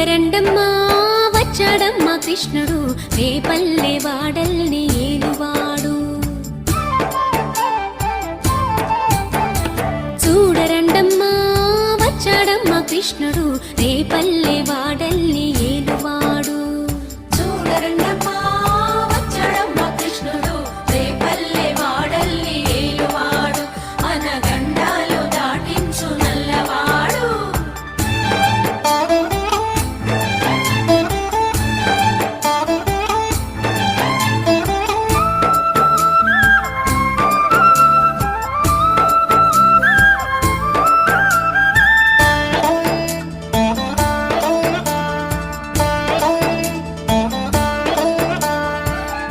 చూడరండమ్మా వచ్చాడమ్మా కృష్ణుడు రేపల్లె వాడల్ని ఏలువాడు. చూడరండమ్మా వచ్చాడమ్మా కృష్ణుడు రేపల్లె వాడల్ని ఏలువాడు. చూడరండమ్మా వచ్చాడమ్మా కృష్ణుడు రేపల్లె వాడల్ని ఏలువాడు. మన గండాలు దాటించు నల్లవాడు.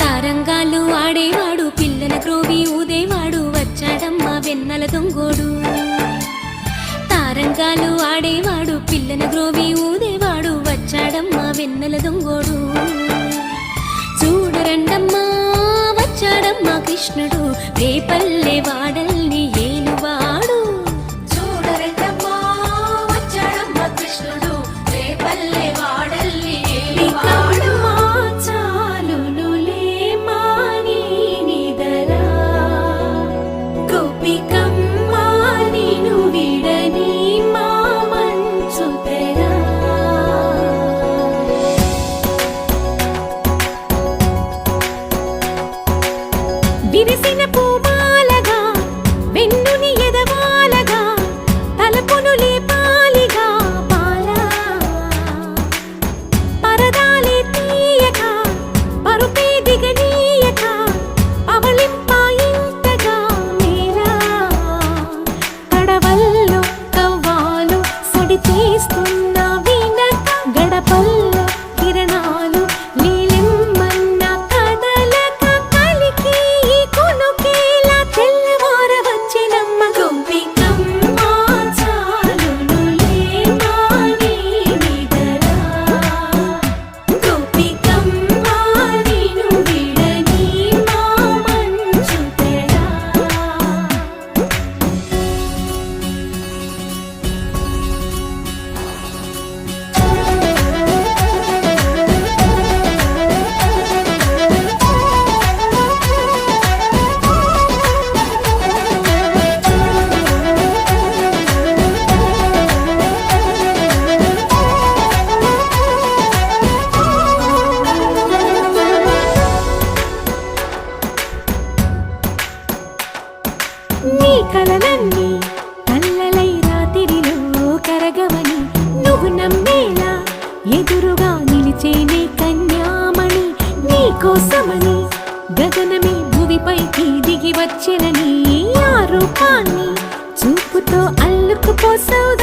తారంగాలు ఆడేవాడు పిల్లల క్రోవి ఊదేవాడు వచ్చాడమ్మా వెన్నెల దొంగోడు. తారంగాలు ఆడేవాడు పిల్లల గ్రోవి ఊదేవాడు వచ్చాడమ్మా వెన్నెల దొంగోడు. చూడరండమ్మా వచ్చాడమ్మా కృష్ణుడు రేపల్లె వాడల్ని ఏలువాడు. చూడరండమ్మా వచ్చాడమ్మా కృష్ణుడు రేపల్లె వాడల్ని ఏలువాడు. విరిసిన పూమాలగా వెన్నుని ఎదవాలగా తలపును లేపాలిగా పాలా పరదాలే తీయక పరుపే దిగనీయక పవళింపాయింతగా మేరా కడవల్లో కవ్వాలు సడి చేస్తున్న వీణక గడపల్లో కిరణాలు నీలిమ్మన్న కదలక కలికి కొనుకేలా తెల్లవార వచ్చినమ్మ. గోపికమ్మ చాలునులే మాని నిదరా. గోపికమ్మ నిను విడని మా మంచు తెరా. నీ కలలన్నీ కల్లలై రాత్రిలో కరగవని నువ్వు నమ్మేలా ఎదురుగా నిలిచేనే కన్యామణి. నీ కోసమని గగనమే భూమిపైకి దిగి వచ్చెనని ఆ రూపాన్ని చూపుతో అల్లుకుపోసావు